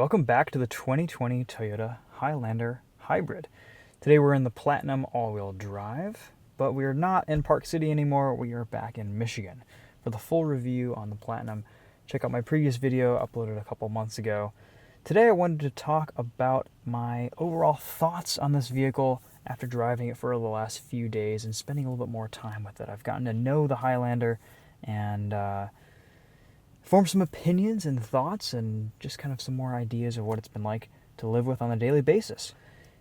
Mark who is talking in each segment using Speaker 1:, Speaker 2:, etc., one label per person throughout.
Speaker 1: Welcome back to the 2020 Toyota Highlander Hybrid. Today we're in the Platinum all-wheel drive, but we are not in Park City anymore. We are back in Michigan. For the full review on the Platinum, check out my previous video uploaded a couple months ago. Today I wanted to talk about my overall thoughts on this vehicle after driving it for the last few days and spending a little bit more time with it. I've gotten to know the Highlander and form some opinions and thoughts and just kind of some more ideas of what it's been like to live with on a daily basis.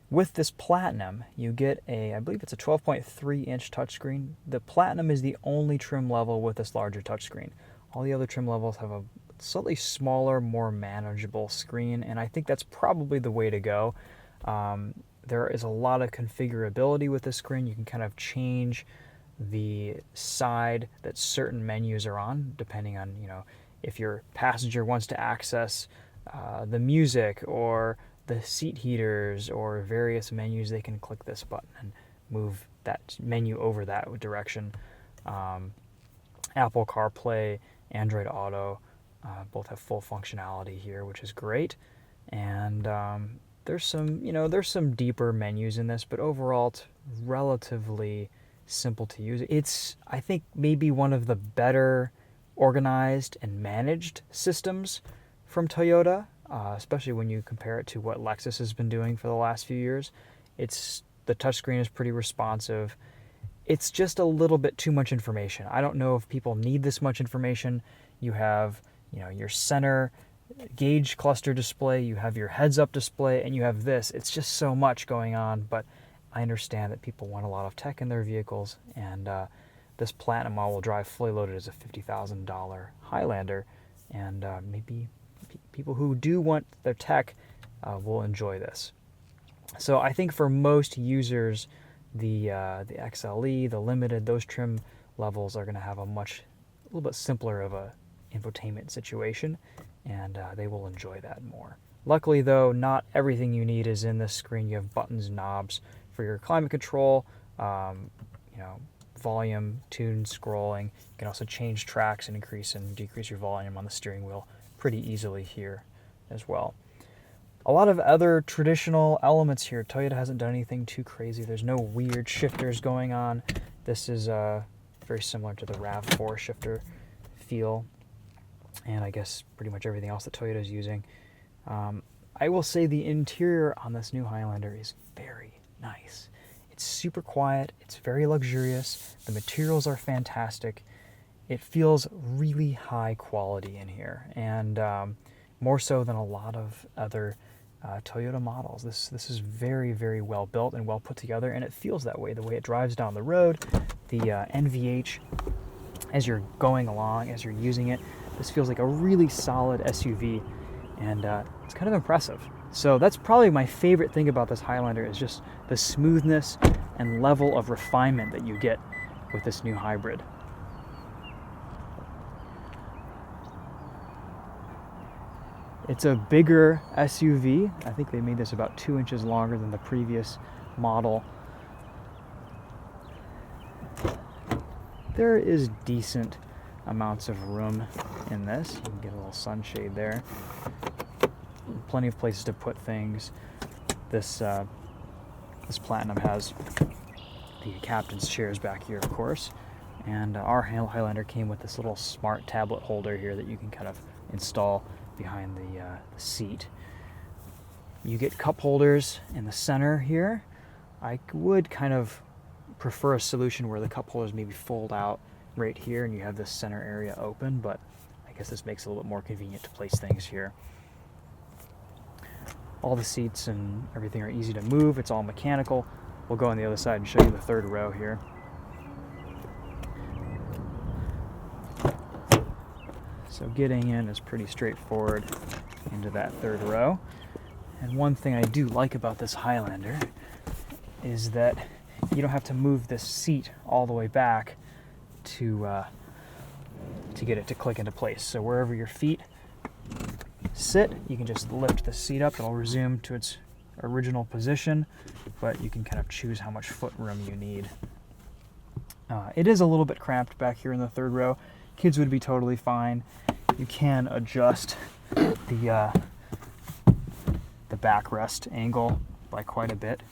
Speaker 1: With this Platinum, you get I believe it's a 12.3 inch touchscreen. The Platinum is the only trim level with this larger touchscreen. All the other trim levels have a slightly smaller, more manageable screen, and I think that's probably the way to go. There is a lot of configurability with this screen. You can kind of change the side that certain menus are on, depending on, if your passenger wants to access the music or the seat heaters or various menus, they can click this button and move that menu over that direction. Apple CarPlay, Android Auto, both have full functionality here, which is great. And there's some deeper menus in this, but overall it's relatively simple to use. It's, I think, maybe one of the better organized and managed systems from Toyota, especially when you compare it to what Lexus has been doing for the last few years. The touchscreen is pretty responsive. It's just a little bit too much information. I don't know if people need this much information. You have, your center gauge cluster display, you have your heads-up display, and you have this. It's just so much going on, but I understand that people want a lot of tech in their vehicles, and this Platinum all-wheel drive fully loaded is a $50,000 Highlander, and maybe people who do want their tech will enjoy this. So I think for most users, the XLE, the Limited, those trim levels are going to have a little bit simpler of a infotainment situation, and they will enjoy that more. Luckily, though, not everything you need is in this screen. You have buttons, knobs for your climate control, volume, tune, scrolling. You can also change tracks and increase and decrease your volume on the steering wheel pretty easily here as well. A lot of other traditional elements here. Toyota hasn't done anything too crazy. There's no weird shifters going on. This is very similar to the RAV4 shifter feel, and I guess pretty much everything else that Toyota is using. I will say the interior on this new Highlander is very nice. It's super quiet. It's very luxurious. The materials are fantastic. It feels really high quality in here, and more so than a lot of other Toyota models. This is very, very well built and well put together, and it feels that way. The way it drives down the road, the NVH, as you're going along, as you're using it, this feels like a really solid SUV, and it's kind of impressive. So that's probably my favorite thing about this Highlander, is just the smoothness and level of refinement that you get with this new hybrid. It's a bigger SUV. I think they made this about 2 inches longer than the previous model. There is decent amounts of room in this. You can get a little sunshade there. Plenty of places to put things. This Platinum has the captain's chairs back here, of course, and our Highlander came with this little smart tablet holder here that you can kind of install behind the seat. You get cup holders in the center here. I would kind of prefer a solution where the cup holders maybe fold out right here and you have this center area open, but I guess this makes it a little bit more convenient to place things here. All the seats and everything are easy to move. It's all mechanical. We'll go on the other side and show you the third row here. So getting in is pretty straightforward into that third row. And one thing I do like about this Highlander is that you don't have to move this seat all the way back to get it to click into place. So wherever your feet sit, you can just lift the seat up. It'll resume to its original position, but you can kind of choose how much foot room you need. It is a little bit cramped back here in the third row. Kids would be totally fine. You can adjust the backrest angle by quite a bit,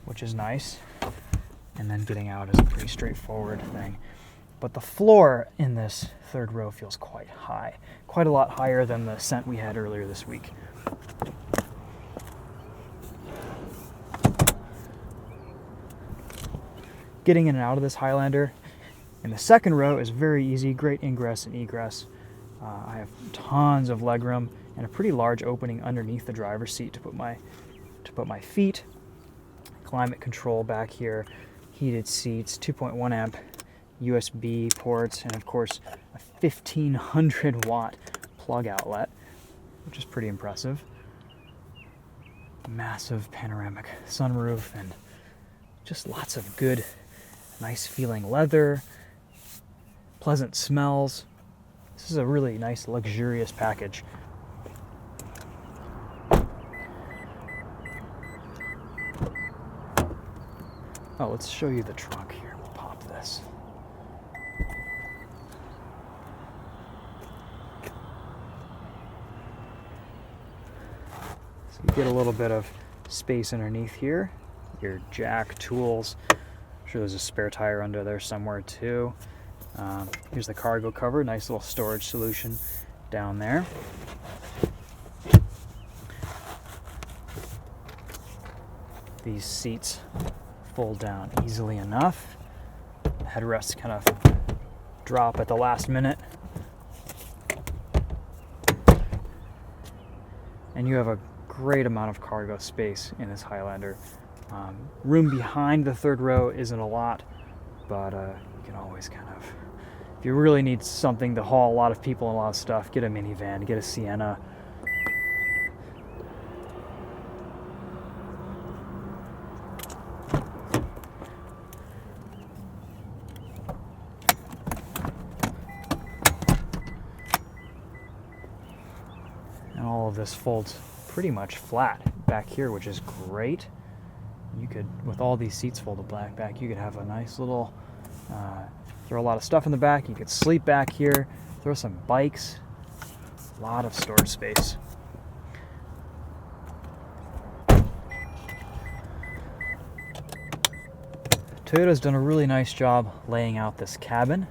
Speaker 1: which is nice. And then getting out is a pretty straightforward thing. But the floor in this third row feels quite high, quite a lot higher than the Ascent we had earlier this week. Getting in and out of this Highlander in the second row is very easy, great ingress and egress. I have tons of legroom and a pretty large opening underneath the driver's seat to put my feet. Climate control back here, heated seats, 2.1 amp USB ports, and of course a 1500 watt plug outlet, which is pretty impressive. Massive panoramic sunroof and just lots of good, nice feeling leather, pleasant smells. This is a really nice, luxurious package. Oh, let's show you the trunk here. We'll pop this. So you get a little bit of space underneath here. Your jack, tools. I'm sure there's a spare tire under there somewhere too. Here's the cargo cover, nice little storage solution down there. These seats fold down easily enough. The headrests kind of drop at the last minute. And you have a great amount of cargo space in this Highlander. Room behind the third row isn't a lot, but you can always kind of, if you really need something to haul a lot of people and a lot of stuff, get a minivan, get a Sienna. And all of this folds pretty much flat back here, which is great. You could, with all these seats folded back, you could have a nice little, throw a lot of stuff in the back. You could sleep back here, throw some bikes, a lot of storage space. Toyota's done a really nice job laying out this cabin.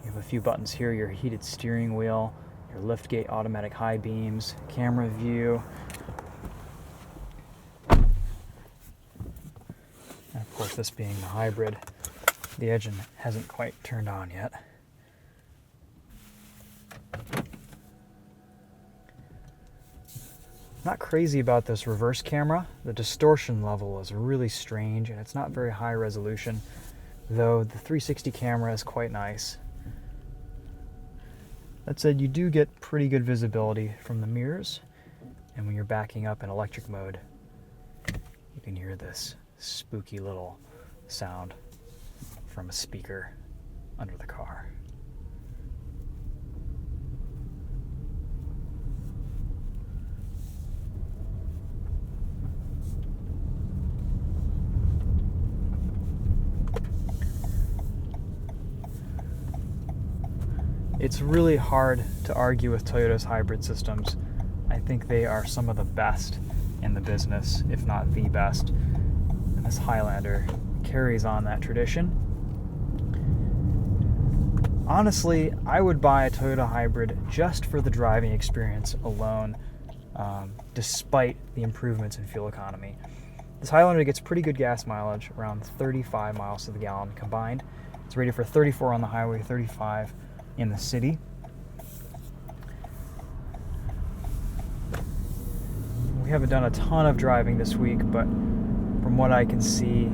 Speaker 1: You have a few buttons here, your heated steering wheel, your liftgate automatic high beams, camera view. And of course, this being the hybrid, the engine hasn't quite turned on yet. Not crazy about this reverse camera. The distortion level is really strange and it's not very high resolution, though the 360 camera is quite nice. That said, you do get pretty good visibility from the mirrors, and when you're backing up in electric mode, you can hear this spooky little sound from a speaker under the car. It's really hard to argue with Toyota's hybrid systems. I think they are some of the best in the business, if not the best. And this Highlander carries on that tradition. Honestly, I would buy a Toyota hybrid just for the driving experience alone, despite the improvements in fuel economy. This Highlander gets pretty good gas mileage, around 35 miles to the gallon combined. It's rated for 34 on the highway, 35 in the city. We haven't done a ton of driving this week, but from what I can see,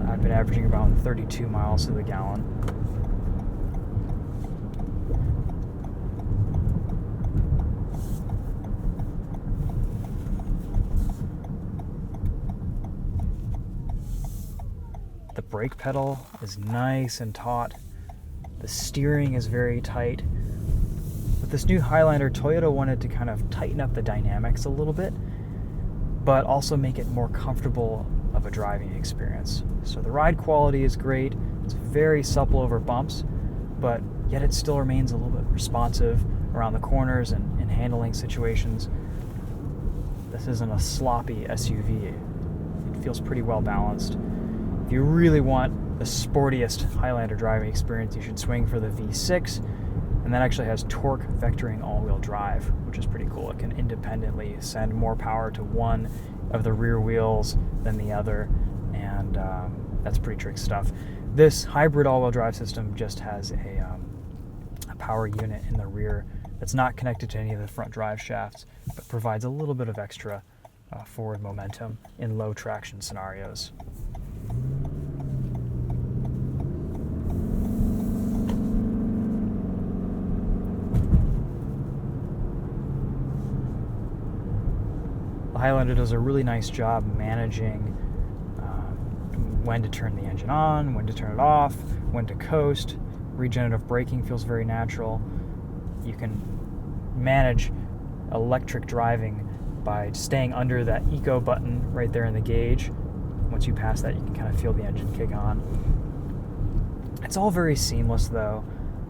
Speaker 1: I've been averaging about 32 miles to the gallon. The brake pedal is nice and taut. The steering is very tight. With this new Highlander, Toyota wanted to kind of tighten up the dynamics a little bit, but also make it more comfortable of a driving experience. So the ride quality is great. It's very supple over bumps, but yet it still remains a little bit responsive around the corners and in handling situations. The This isn't a sloppy SUV. It feels pretty well balanced. If you really want the sportiest Highlander driving experience, you should swing for the V6, and that actually has torque vectoring all-wheel drive, which is pretty cool. It can independently send more power to one of the rear wheels than the other, and that's pretty trick stuff. This hybrid all-wheel drive system just has a power unit in the rear that's not connected to any of the front drive shafts, but provides a little bit of extra forward momentum in low traction scenarios. The Highlander does a really nice job managing when to turn the engine on, when to turn it off, when to coast. Regenerative braking feels very natural. You can manage electric driving by staying under that eco button right there in the gauge. Once you pass that, you can kind of feel the engine kick on. It's all very seamless though,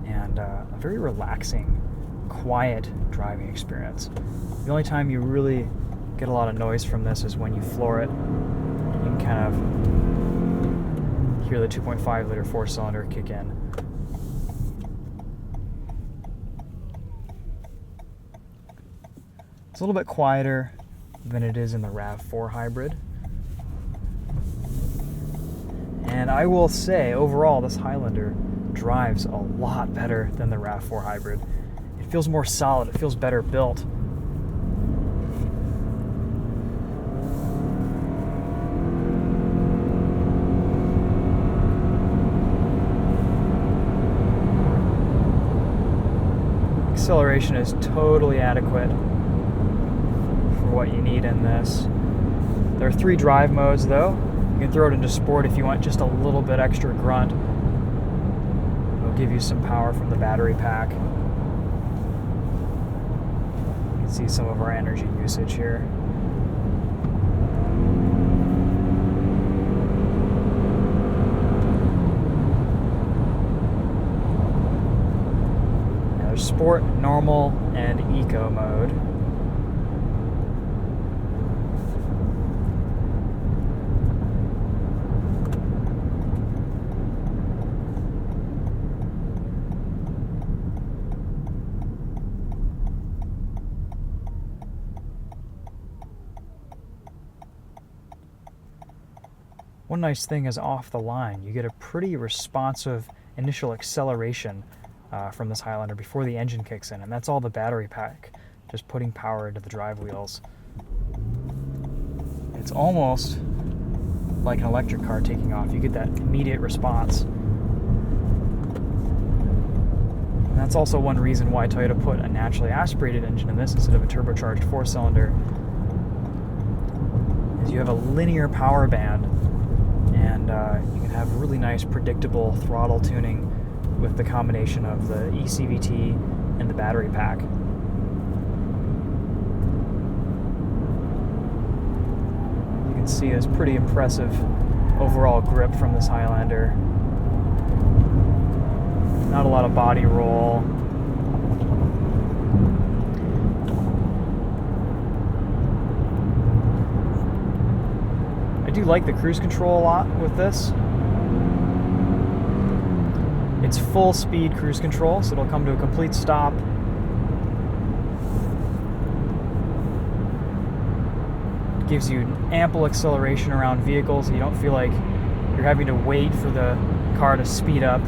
Speaker 1: and a very relaxing, quiet driving experience. The only time you really get a lot of noise from this is when you floor it. You can kind of hear the 2.5 liter 4-cylinder kick in. It's a little bit quieter than it is in the RAV4 hybrid. And I will say, overall, this Highlander drives a lot better than the RAV4 hybrid. It feels more solid, it feels better built. Acceleration is totally adequate for what you need in this. There are 3 drive modes though. You can throw it into sport if you want just a little bit extra grunt. It'll give you some power from the battery pack. You can see some of our energy usage here. Sport, normal, and eco mode. One nice thing is off the line, you get a pretty responsive initial acceleration from this Highlander before the engine kicks in, and that's all the battery pack, just putting power into the drive wheels. It's almost like an electric car taking off. You get that immediate response. And that's also one reason why Toyota put a naturally aspirated engine in this instead of a turbocharged 4-cylinder. Is you have a linear power band, and you can have really nice predictable throttle tuning with the combination of the eCVT and the battery pack. You can see it's pretty impressive overall grip from this Highlander. Not a lot of body roll. I do like the cruise control a lot with this. It's full speed cruise control, so it'll come to a complete stop. It gives you ample acceleration around vehicles, so you don't feel like you're having to wait for the car to speed up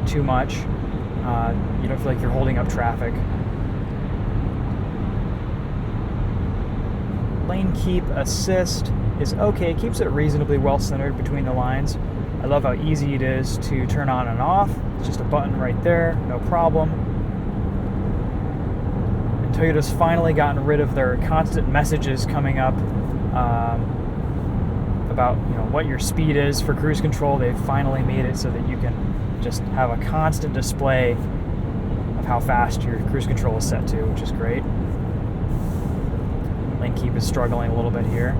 Speaker 1: too much. You don't feel like you're holding up traffic. Lane keep assist is okay. It keeps it reasonably well centered between the lines. I love how easy it is to turn on and off. It's just a button right there, no problem. And Toyota's finally gotten rid of their constant messages coming up about what your speed is for cruise control. They've finally made it so that you can just have a constant display of how fast your cruise control is set to, which is great. Lane keep is struggling a little bit here.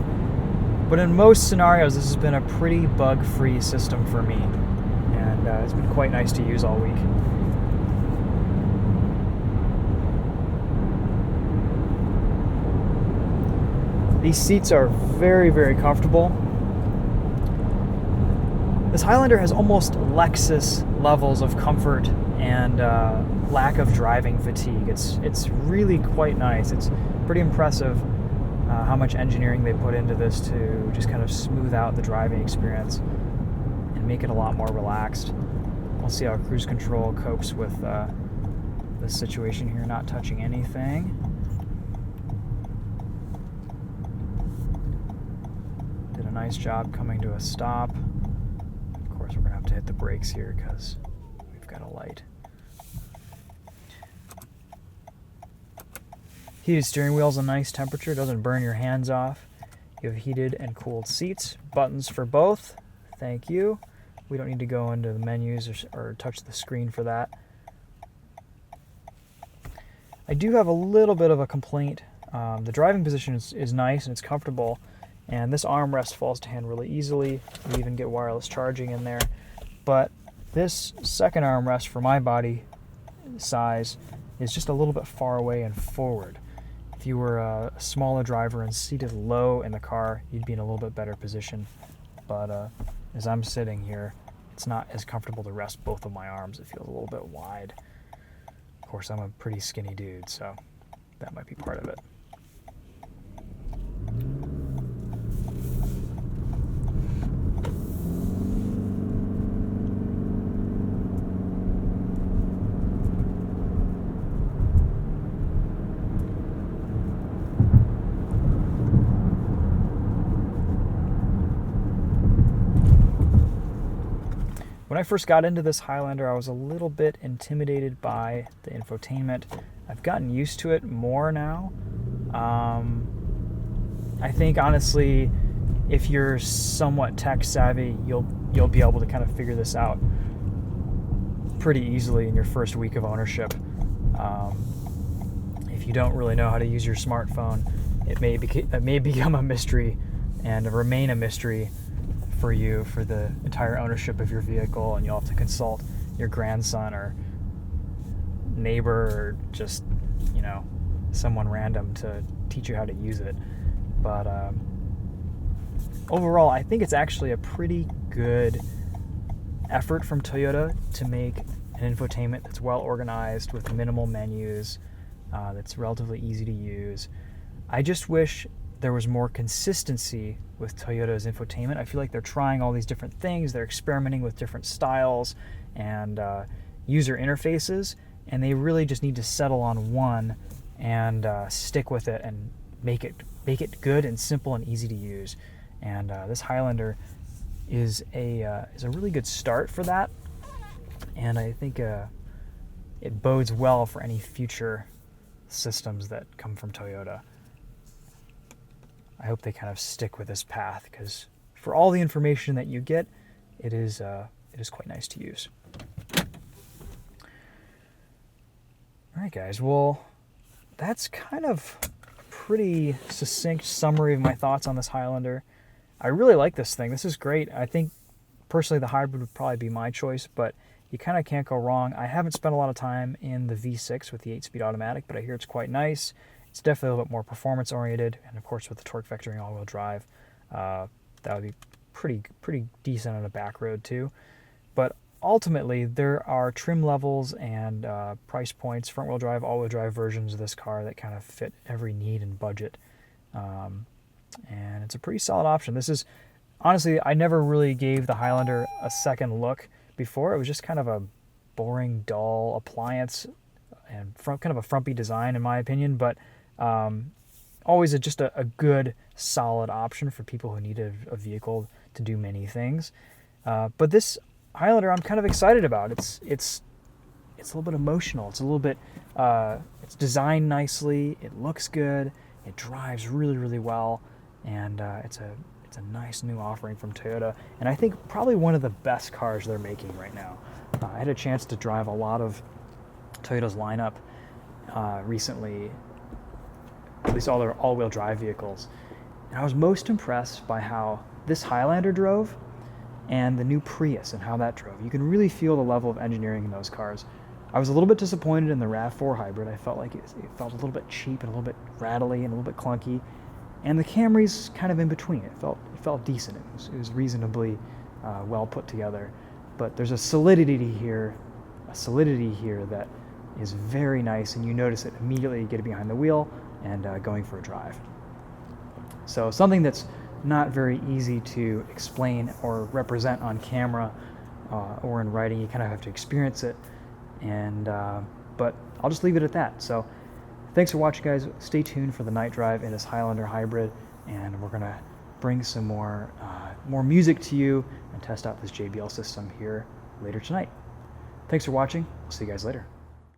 Speaker 1: But in most scenarios, this has been a pretty bug-free system for me, and it's been quite nice to use all week. These seats are very, very comfortable. This Highlander has almost Lexus levels of comfort and lack of driving fatigue. It's really quite nice. It's pretty impressive how much engineering they put into this to just kind of smooth out the driving experience and make it a lot more relaxed. We'll see how cruise control copes with this situation here, not touching anything. Did a nice job coming to a stop. Of course, we're going to have to hit the brakes here because we've got a light. Heated steering wheel's a nice temperature, doesn't burn your hands off. You have heated and cooled seats, buttons for both. Thank you. We don't need to go into the menus or touch the screen for that. I do have a little bit of a complaint. The driving position is nice and it's comfortable, and this armrest falls to hand really easily. You even get wireless charging in there. But this second armrest for my body size is just a little bit far away and forward. If you were a smaller driver and seated low in the car, you'd be in a little bit better position. But as I'm sitting here, it's not as comfortable to rest both of my arms. It feels a little bit wide. Of course, I'm a pretty skinny dude, so that might be part of it. When I first got into this Highlander, I was a little bit intimidated by the infotainment. I've gotten used to it more now. I think honestly, if you're somewhat tech savvy, you'll be able to kind of figure this out pretty easily in your first week of ownership. If you don't really know how to use your smartphone, it may become a mystery and remain a mystery for you for the entire ownership of your vehicle, and you'll have to consult your grandson or neighbor or just, someone random to teach you how to use it. But overall, I think it's actually a pretty good effort from Toyota to make an infotainment that's well organized with minimal menus, that's relatively easy to use. I just wish there was more consistency with Toyota's infotainment. I feel like they're trying all these different things. They're experimenting with different styles and user interfaces, and they really just need to settle on one and stick with it and make it good and simple and easy to use. And this Highlander is a really good start for that, and I think it bodes well for any future systems that come from Toyota. I hope they kind of stick with this path, because for all the information that you get, it is quite nice to use. All right, guys. Well, that's kind of a pretty succinct summary of my thoughts on this Highlander. I really like this thing. This is great. I think personally the hybrid would probably be my choice, but you kind of can't go wrong. I haven't spent a lot of time in the V6 with the 8-speed automatic, but I hear it's quite nice. It's definitely a little bit more performance-oriented, and of course with the torque vectoring all-wheel drive, that would be pretty decent on a back road too. But ultimately, there are trim levels and price points, front-wheel drive, all-wheel drive versions of this car that kind of fit every need and budget, and it's a pretty solid option. This is honestly, I never really gave the Highlander a second look before. It was just kind of a boring, dull appliance and kind of a frumpy design in my opinion, but always just a good, solid option for people who need a vehicle to do many things. But this Highlander, I'm kind of excited about. It's a little bit emotional. It's a little bit. It's designed nicely. It looks good. It drives really, really well, and it's a nice new offering from Toyota. And I think probably one of the best cars they're making right now. I had a chance to drive a lot of Toyota's lineup recently, at least all their all-wheel drive vehicles, and I was most impressed by how this Highlander drove and the new Prius and how that drove. You can really feel the level of engineering in those cars. I was a little bit disappointed in the RAV4 hybrid. I felt like it felt a little bit cheap and a little bit rattly and a little bit clunky, And the Camry's kind of in between. It felt decent. It was reasonably well put together. But there's a solidity here that is very nice, and you notice it immediately. You get it behind the wheel and going for a drive. So something that's not very easy to explain or represent on camera or in writing. You kind of have to experience it. And but I'll just leave it at that. So thanks for watching, guys. Stay tuned for the night drive in this Highlander hybrid, and we're gonna bring some more music to you and test out this JBL system here later tonight. Thanks for watching. We'll see you guys later.